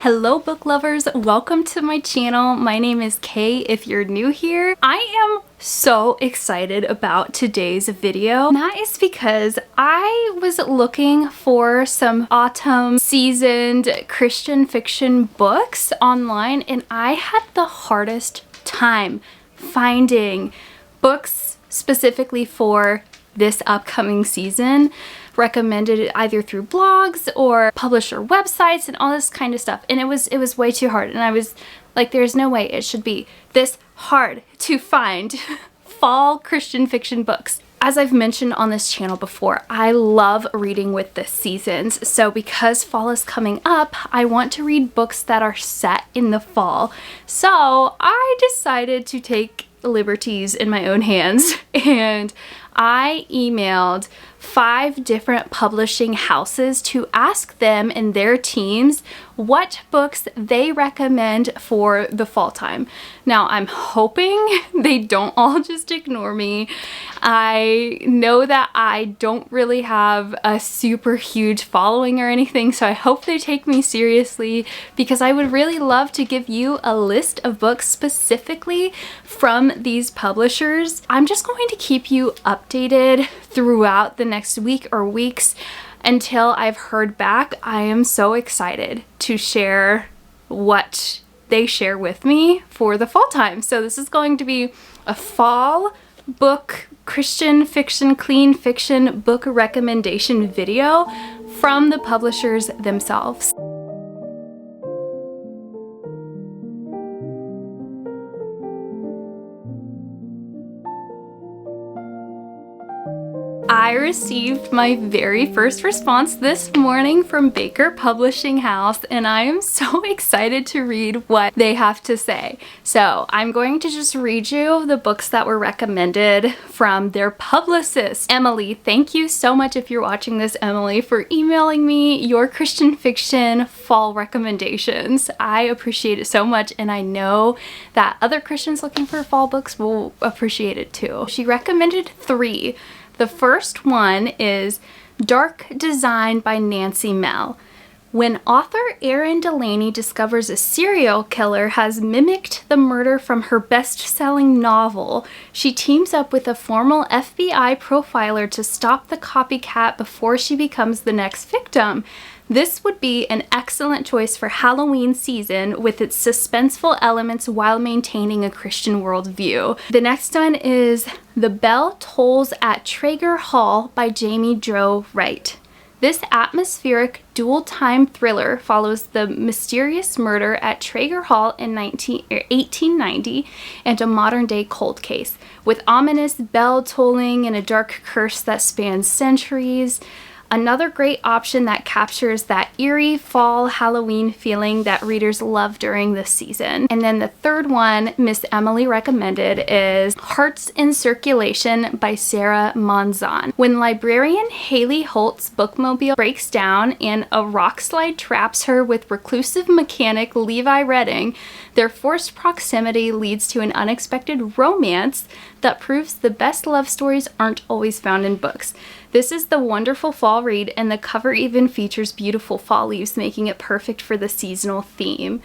Hello book lovers, welcome to my channel. My name is Kay if you're new here. I am so excited about today's video. And that is because I was looking for some autumn seasoned Christian fiction books online and I had the hardest time finding books specifically for this upcoming season, recommended either through blogs or publisher websites and all this kind of stuff, and it was way too hard, and I was like, there's no way it should be this hard to find fall Christian fiction books. As I've mentioned on this channel before, I love reading with the seasons, so because fall is coming up, I want to read books that are set in the fall. So I decided to take liberties in my own hands and I emailed 5 different publishing houses to ask them and their teams what books they recommend for the fall time. Now, I'm hoping they don't all just ignore me. I know that I don't really have a super huge following or anything, so I hope they take me seriously because I would really love to give you a list of books specifically from these publishers. I'm just going to keep you updated throughout the next week or weeks until I've heard back. I am so excited to share what they share with me for the fall time. So this is going to be a fall book, Christian fiction, clean fiction book recommendation video from the publishers themselves. I received my very first response this morning from Baker Publishing House and I am so excited to read what they have to say. So I'm going to just read you the books that were recommended from their publicist. Emily, thank you so much if you're watching this, Emily, for emailing me your Christian fiction fall recommendations. I appreciate it so much and I know that other Christians looking for fall books will appreciate it too. She recommended 3. The first one is Dark Design by Nancy Mell. When author Erin Delaney discovers a serial killer has mimicked the murder from her best-selling novel, she teams up with a former FBI profiler to stop the copycat before she becomes the next victim. This would be an excellent choice for Halloween season with its suspenseful elements while maintaining a Christian worldview. The next one is The Bell Tolls at Traeger Hall by Jamie Drow Wright. This atmospheric dual-time thriller follows the mysterious murder at Traeger Hall in 1890 and a modern-day cold case, with ominous bell tolling and a dark curse that spans centuries. Another great option that captures that eerie fall Halloween feeling that readers love during this season. And then the third one Miss Emily recommended is Hearts in Circulation by Sarah Monzon. When librarian Haley Holt's bookmobile breaks down and a rock slide traps her with reclusive mechanic Levi Redding, their forced proximity leads to an unexpected romance that proves the best love stories aren't always found in books. This is the wonderful fall read, and the cover even features beautiful fall leaves, making it perfect for the seasonal theme.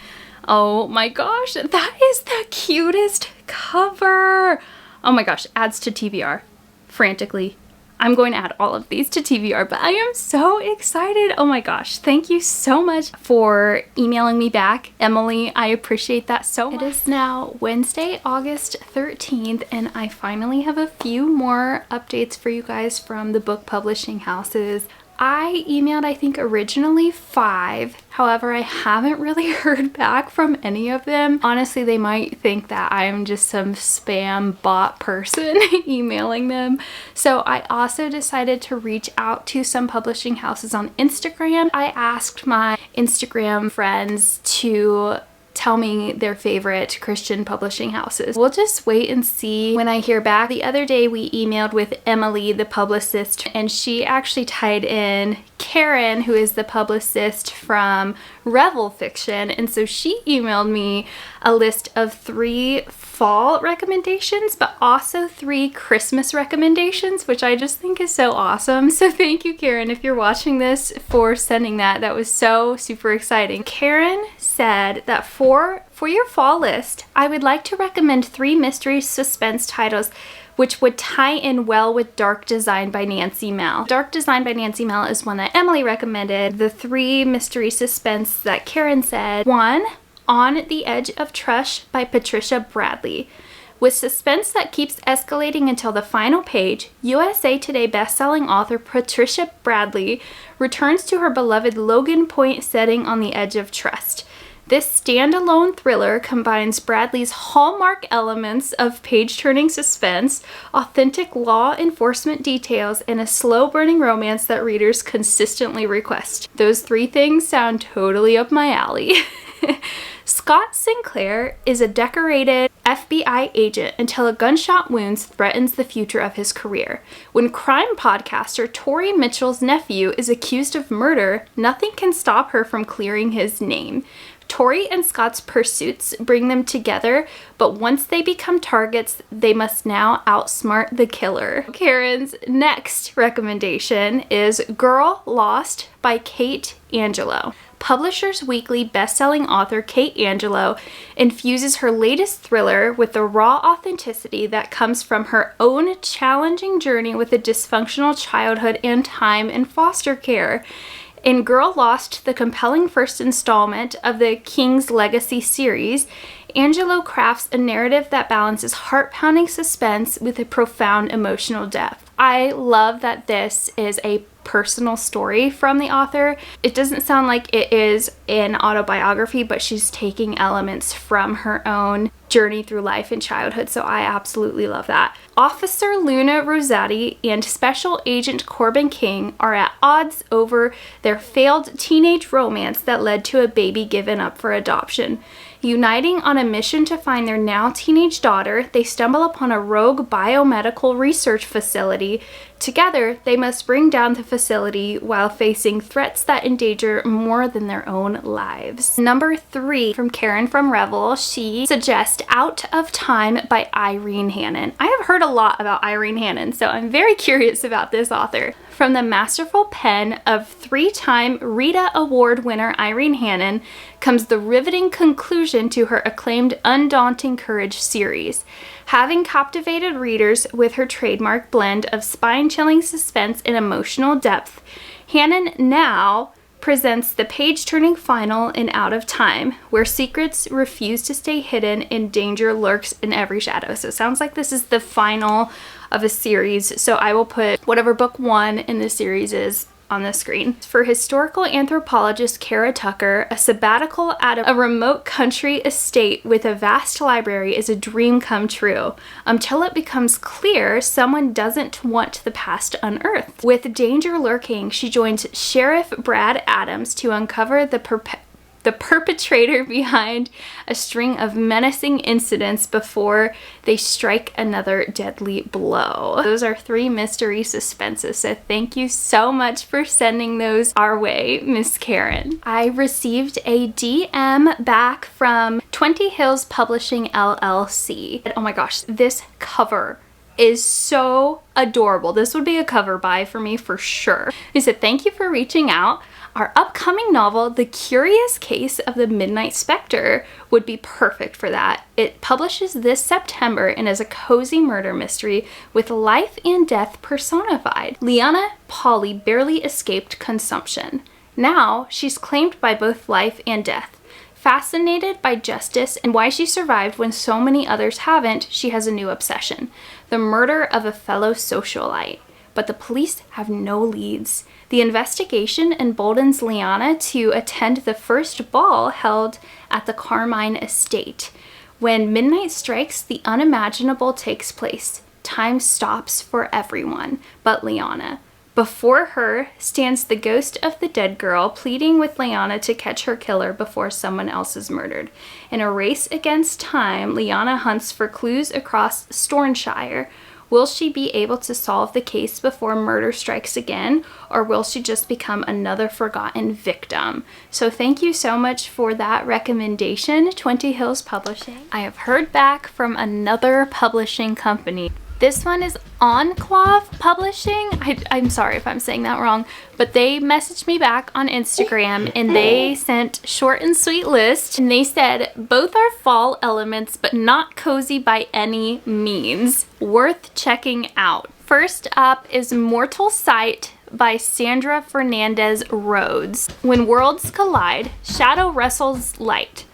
Oh my gosh, that is the cutest cover! Oh my gosh, adds to TBR. Frantically. I'm going to add all of these to TBR, but I am so excited. Oh my gosh, thank you so much for emailing me back, Emily. I appreciate that so much. It is now Wednesday, August 13th, and I finally have a few more updates for you guys from the book publishing houses. I emailed, I think, originally 5. However, I haven't really heard back from any of them. Honestly, they might think that I'm just some spam bot person emailing them. So I also decided to reach out to some publishing houses on Instagram. I asked my Instagram friends to tell me their favorite Christian publishing houses. We'll just wait and see when I hear back. The other day we emailed with Emily, the publicist, and she actually tied in Karen, who is the publicist from Revel Fiction, and so she emailed me a list of 3 fall recommendations, but also 3 Christmas recommendations, which I just think is so awesome. So thank you, Karen, if you're watching this, for sending that. That was so super exciting. Karen said that for your fall list, I would like to recommend 3 mystery suspense titles which would tie in well with Dark Design by Nancy Mel. Dark Design by Nancy Mel is one that Emily recommended. The 3 mystery suspense that Karen said: 1, On the Edge of Trust by Patricia Bradley. With suspense that keeps escalating until the final page, USA Today bestselling author Patricia Bradley returns to her beloved Logan Point setting on the edge of trust. This standalone thriller combines Bradley's hallmark elements of page-turning suspense, authentic law enforcement details, and a slow-burning romance that readers consistently request. Those 3 things sound totally up my alley. Scott Sinclair is a decorated FBI agent until a gunshot wound threatens the future of his career. When crime podcaster Tori Mitchell's nephew is accused of murder, nothing can stop her from clearing his name. Tori and Scott's pursuits bring them together, but once they become targets, they must now outsmart the killer. Karen's next recommendation is Girl Lost by Kate Angelo. Publishers Weekly bestselling author Kate Angelo infuses her latest thriller with the raw authenticity that comes from her own challenging journey with a dysfunctional childhood and time in foster care. In Girl Lost, the compelling first installment of the King's Legacy series, Angelo crafts a narrative that balances heart-pounding suspense with a profound emotional depth. I love that this is a personal story from the author. It doesn't sound like it is an autobiography, but she's taking elements from her own journey through life and childhood, so I absolutely love that. Officer Luna Rosati and Special Agent Corbin King are at odds over their failed teenage romance that led to a baby given up for adoption. Uniting on a mission to find their now teenage daughter, they stumble upon a rogue biomedical research facility. Together, they must bring down the facility while facing threats that endanger more than their own lives. Number 3 from Karen from Revel, she suggests Out of Time by Irene Hannon. I have heard a lot about Irene Hannon, so I'm very curious about this author. From the masterful pen of 3-time Rita Award winner Irene Hannon comes the riveting conclusion to her acclaimed Undaunting Courage series. Having captivated readers with her trademark blend of spine-chilling suspense and emotional depth, Hannon now presents the page-turning final in Out of Time, where secrets refuse to stay hidden and danger lurks in every shadow. So it sounds like this is the final of a series, so I will put whatever book 1 in the series is on the screen. For historical anthropologist Kara Tucker, a sabbatical at a remote country estate with a vast library is a dream come true, until it becomes clear someone doesn't want the past unearthed. With danger lurking, she joins Sheriff Brad Adams to uncover the perpetrator behind a string of menacing incidents before they strike another deadly blow. Those are 3 mystery suspenses, so thank you so much for sending those our way, Miss Karen. I received a DM back from 20 Hills Publishing LLC. Oh my gosh, this cover is so adorable. This would be a cover buy for me for sure. He said, thank you for reaching out. Our upcoming novel, The Curious Case of the Midnight Spectre, would be perfect for that. It publishes this September and is a cozy murder mystery with life and death personified. Liana Polly barely escaped consumption. Now, she's claimed by both life and death. Fascinated by justice and why she survived when so many others haven't, she has a new obsession: the murder of a fellow socialite. But the police have no leads. The investigation emboldens Liana to attend the first ball held at the Carmine estate. When midnight strikes, the unimaginable takes place. Time stops for everyone but Liana. Before her stands the ghost of the dead girl, pleading with Liana to catch her killer before someone else is murdered. In a race against time, Liana hunts for clues across Stornshire. Will she be able to solve the case before murder strikes again, or will she just become another forgotten victim? So thank you so much for that recommendation, 20 Hills Publishing. I have heard back from another publishing company. This one is Enclave Publishing. I'm sorry if I'm saying that wrong, but they messaged me back on Instagram and they sent short and sweet list, and they said both are fall elements but not cozy by any means. Worth checking out. First up is Mortal Sight by Sandra Fernandez Rhodes. When worlds collide, shadow wrestles light.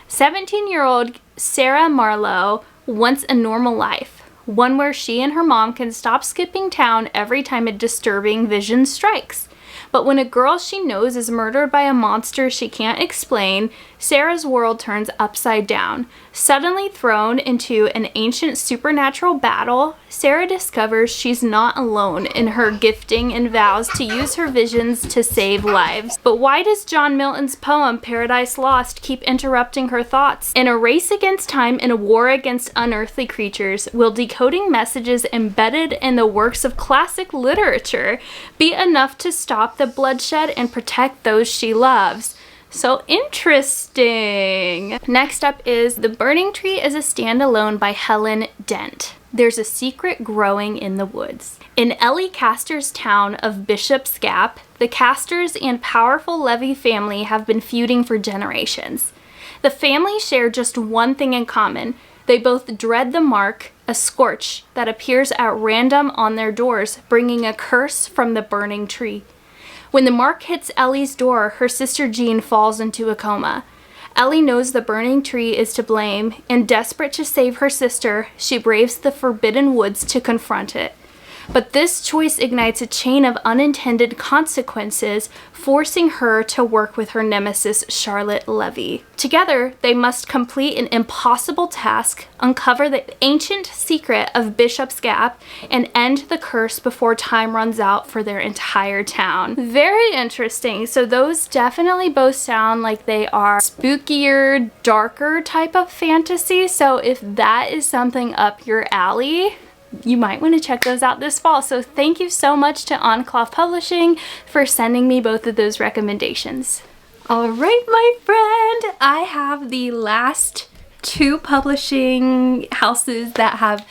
17-year-old Sarah Marlowe wants a normal life. One where she and her mom can stop skipping town every time a disturbing vision strikes. But when a girl she knows is murdered by a monster she can't explain, Sarah's world turns upside down. Suddenly thrown into an ancient supernatural battle, Sarah discovers she's not alone in her gifting and vows to use her visions to save lives. But why does John Milton's poem Paradise Lost keep interrupting her thoughts? In a race against time and a war against unearthly creatures, will decoding messages embedded in the works of classic literature be enough to stop the bloodshed and protect those she loves? So interesting. Next up is The Burning Tree is a Standalone by Helen Dent. There's a secret growing in the woods. In Ellie Castor's town of Bishop's Gap, the Castors and powerful Levy family have been feuding for generations. The family share just one thing in common. They both dread the mark, a scorch, that appears at random on their doors, bringing a curse from the burning tree. When the mark hits Ellie's door, her sister Jean falls into a coma. Ellie knows the burning tree is to blame, and desperate to save her sister, she braves the forbidden woods to confront it. But this choice ignites a chain of unintended consequences, forcing her to work with her nemesis, Charlotte Levy. Together, they must complete an impossible task, uncover the ancient secret of Bishop's Gap, and end the curse before time runs out for their entire town. Very interesting. So those definitely both sound like they are spookier, darker type of fantasy. So if that is something up your alley, you might want to check those out this fall. So thank you so much to Enclave Publishing for sending me both of those recommendations. All right, my friend, I have the last two publishing houses that have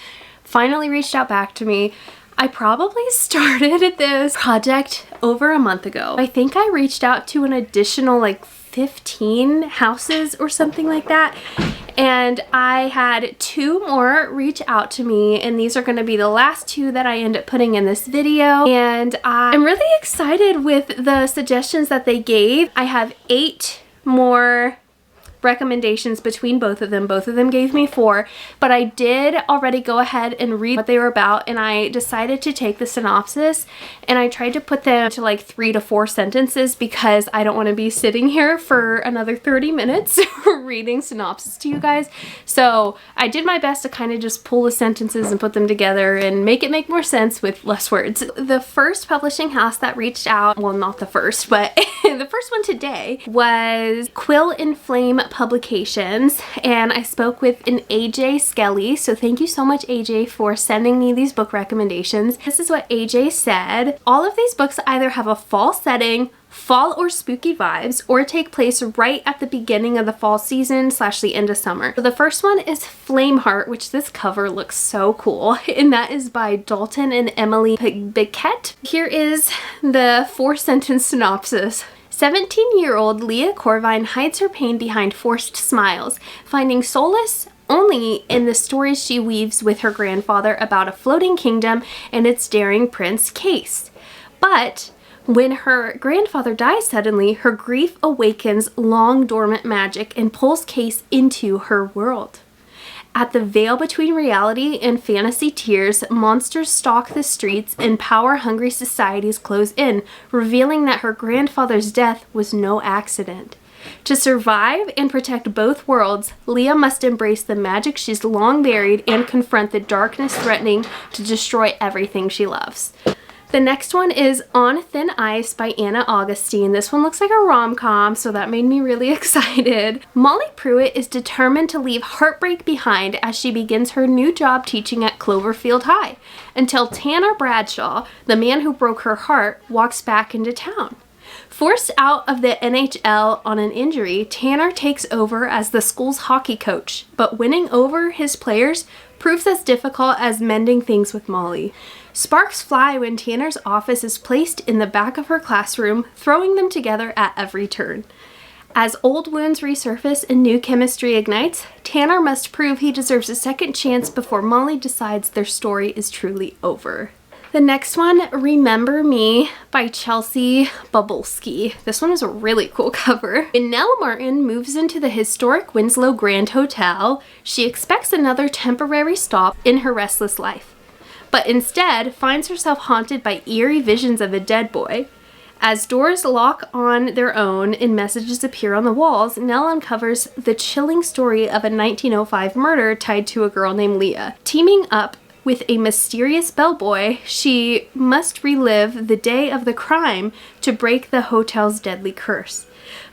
finally reached out back to me. I probably started this project over a month ago. I think I reached out to an additional like 15 houses or something like that. And I had two more reach out to me, and these are going to be the last two that I end up putting in this video. And I'm really excited with the suggestions that they gave. I have 8 more recommendations between both of them. Both of them gave me 4, but I did already go ahead and read what they were about, and I decided to take the synopsis and I tried to put them to like 3 to 4 sentences because I don't want to be sitting here for another 30 minutes reading synopsis to you guys. So I did my best to kind of just pull the sentences and put them together and make it make more sense with less words. The first publishing house that reached out, well, not the first, but the first one today was Quill and Flame Publications, and I spoke with an AJ Skelly. So thank you so much, AJ, for sending me these book recommendations. This is what AJ said. All of these books either have a fall setting, fall or spooky vibes, or take place right at the beginning of the fall season / the end of summer. So the first one is Flameheart, which this cover looks so cool, and that is by Dalton and Emily Biquette. Here is the 4-sentence synopsis. 17-year-old Leah Corvine hides her pain behind forced smiles, finding solace only in the stories she weaves with her grandfather about a floating kingdom and its daring prince, Case. But when her grandfather dies suddenly, her grief awakens long dormant magic and pulls Case into her world. At the veil between reality and fantasy tiers, monsters stalk the streets and power-hungry societies close in, revealing that her grandfather's death was no accident. To survive and protect both worlds, Leah must embrace the magic she's long buried and confront the darkness threatening to destroy everything she loves. The next one is On Thin Ice by Anna Augustine. This one looks like a rom-com, so that made me really excited. Molly Pruitt is determined to leave heartbreak behind as she begins her new job teaching at Cloverfield High, until Tanner Bradshaw, the man who broke her heart, walks back into town. Forced out of the NHL on an injury, Tanner takes over as the school's hockey coach, but winning over his players proves as difficult as mending things with Molly. Sparks fly when Tanner's office is placed in the back of her classroom, throwing them together at every turn. As old wounds resurface and new chemistry ignites, Tanner must prove he deserves a second chance before Molly decides their story is truly over. The next one, Remember Me by Chelsea Bobulski. This one is a really cool cover. When Nell Martin moves into the historic Winslow Grand Hotel, she expects another temporary stop in her restless life, but instead finds herself haunted by eerie visions of a dead boy. As doors lock on their own and messages appear on the walls, Nell uncovers the chilling story of a 1905 murder tied to a girl named Leah. Teaming up with a mysterious bellboy, she must relive the day of the crime to break the hotel's deadly curse.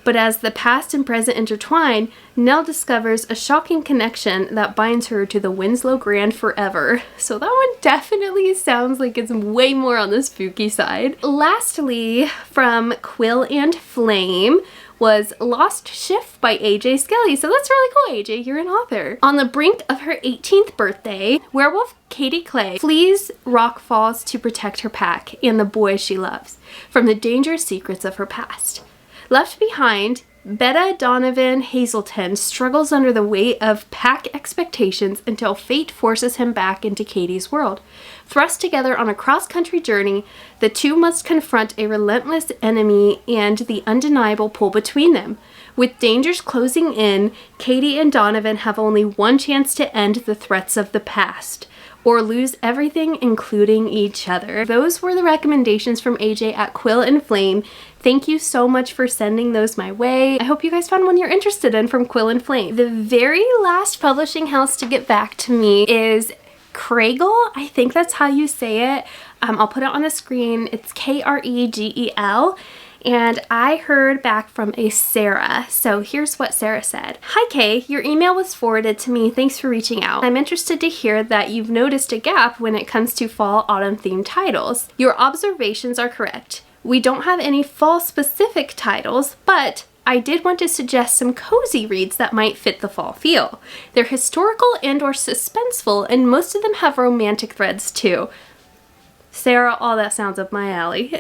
But as the past and present intertwine, Nell discovers a shocking connection that binds her to the Winslow Grand forever. So that one definitely sounds like it's way more on the spooky side. Lastly, from Quill and Flame, was Lost Shift by AJ Skelly. So that's really cool, AJ, you're an author. On the brink of her 18th birthday, werewolf Katie Clay flees Rock Falls to protect her pack and the boy she loves from the dangerous secrets of her past. Left behind, Betta Donovan Hazelton struggles under the weight of pack expectations until fate forces him back into Katie's world. Thrust together on a cross-country journey, the two must confront a relentless enemy and the undeniable pull between them. With dangers closing in, Katie and Donovan have only one chance to end the threats of the past, or lose everything, including each other. Those were the recommendations from AJ at Quill and Flame. Thank you so much for sending those my way. I hope you guys found one you're interested in from Quill and Flame. The very last publishing house to get back to me is Kregel. I think that's how you say it. I'll put it on the screen. It's Kregel. And I heard back from a Sarah. So here's what Sarah said. Hi Kay, your email was forwarded to me. Thanks for reaching out. I'm interested to hear that you've noticed a gap when it comes to fall/autumn themed titles. Your observations are correct. We don't have any fall specific titles, but I did want to suggest some cozy reads that might fit the fall feel. They're historical and or suspenseful, and most of them have romantic threads too. Sarah, all that sounds up my alley.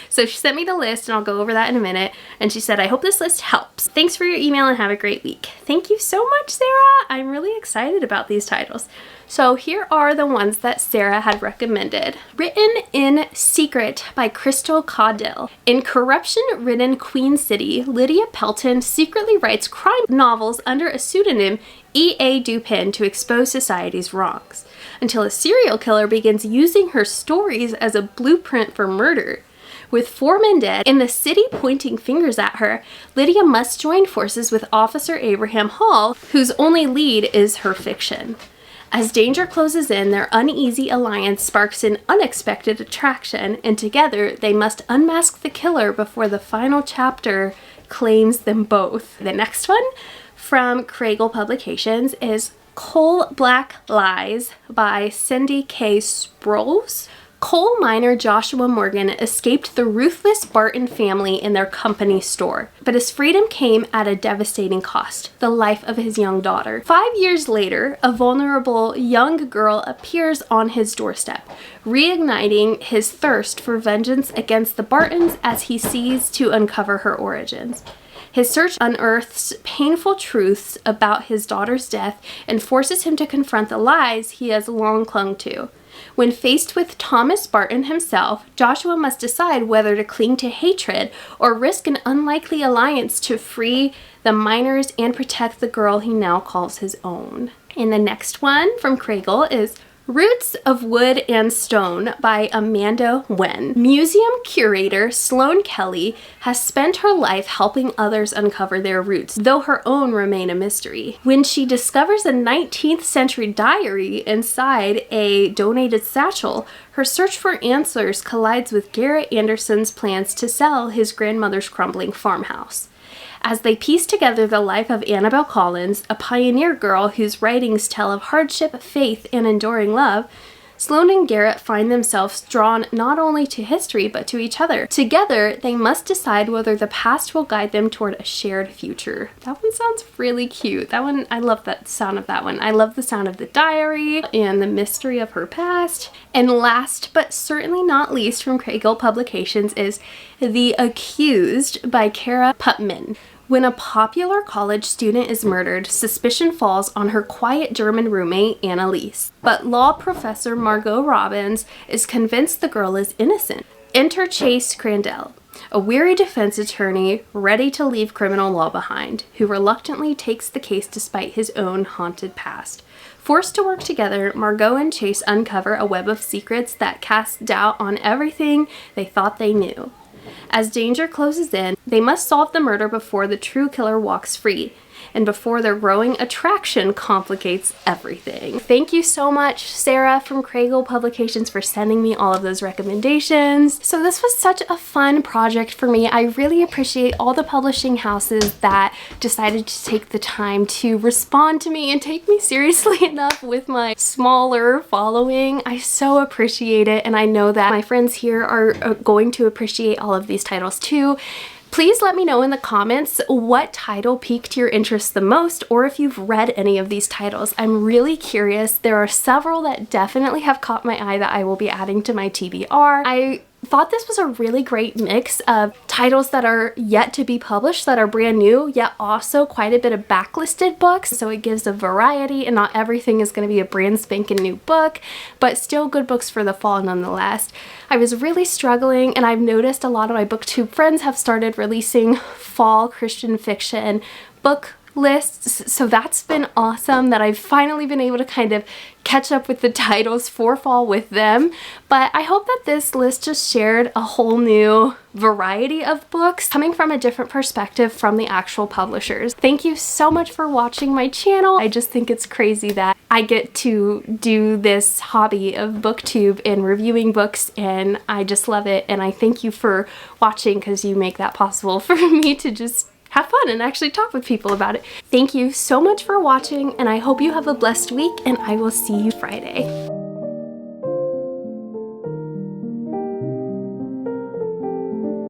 So she sent me the list, and I'll go over that in a minute. And she said, I hope this list helps. Thanks for your email and have a great week. Thank you so much, Sarah. I'm really excited about these titles. So here are the ones that Sarah had recommended. Written in Secret by Crystal Caudill. In corruption-ridden Queen City, Lydia Pelton secretly writes crime novels under a pseudonym E.A. Dupin to expose society's wrongs, until a serial killer begins using her stories as a blueprint for murder. With 4 men dead and the city pointing fingers at her, Lydia must join forces with Officer Abraham Hall, whose only lead is her fiction. As danger closes in, their uneasy alliance sparks an unexpected attraction, and together they must unmask the killer before the final chapter claims them both. The next one from Kregel Publications is Coal Black Lies by Cindy K. Sproles. Coal miner Joshua Morgan escaped the ruthless Barton family in their company store, but his freedom came at a devastating cost, the life of his young daughter. 5 years later, a vulnerable young girl appears on his doorstep, reigniting his thirst for vengeance against the Bartons as he seeks to uncover her origins. His search unearths painful truths about his daughter's death and forces him to confront the lies he has long clung to. When faced with Thomas Barton himself, Joshua must decide whether to cling to hatred or risk an unlikely alliance to free the miners and protect the girl he now calls his own. And the next one from Kregel is Roots of Wood and Stone by Amanda Wen. Museum curator Sloane Kelly has spent her life helping others uncover their roots, though her own remain a mystery. When she discovers a 19th century diary inside a donated satchel, her search for answers collides with Garrett Anderson's plans to sell his grandmother's crumbling farmhouse. As they piece together the life of Annabel Collins, a pioneer girl whose writings tell of hardship, faith, and enduring love, Sloane and Garrett find themselves drawn not only to history but to each other. Together, they must decide whether the past will guide them toward a shared future. That one sounds really cute. That one, I love that sound of that one. I love the sound of the diary and the mystery of her past. And last but certainly not least from Kregel Publications is The Accused by Kara Putman. When a popular college student is murdered, suspicion falls on her quiet German roommate, Annalise. But law professor Margot Robbins is convinced the girl is innocent. Enter Chase Crandell, a weary defense attorney ready to leave criminal law behind, who reluctantly takes the case despite his own haunted past. Forced to work together, Margot and Chase uncover a web of secrets that cast doubt on everything they thought they knew. As danger closes in, they must solve the murder before the true killer walks free, and before their growing attraction complicates everything. Thank you so much, Sarah from Kregel Publications, for sending me all of those recommendations. So this was such a fun project for me. I really appreciate all the publishing houses that decided to take the time to respond to me and take me seriously enough with my smaller following. I so appreciate it, and I know that my friends here are going to appreciate all of these titles too. Please let me know in the comments what title piqued your interest the most, or if you've read any of these titles. I'm really curious. There are several that definitely have caught my eye that I will be adding to my TBR. I thought this was a really great mix of titles that are yet to be published, that are brand new, yet also quite a bit of backlisted books, so it gives a variety and not everything is going to be a brand spanking new book, but still good books for the fall nonetheless. I was really struggling, and I've noticed a lot of my booktube friends have started releasing fall Christian fiction book lists, so that's been awesome that I've finally been able to kind of catch up with the titles for fall with them. But I hope that this list just shared a whole new variety of books coming from a different perspective from the actual publishers. Thank you so much for watching my channel. I just think it's crazy that I get to do this hobby of booktube and reviewing books, and I just love it, and I thank you for watching because you make that possible for me to just have fun and actually talk with people about it. Thank you so much for watching, and I hope you have a blessed week, and I will see you Friday.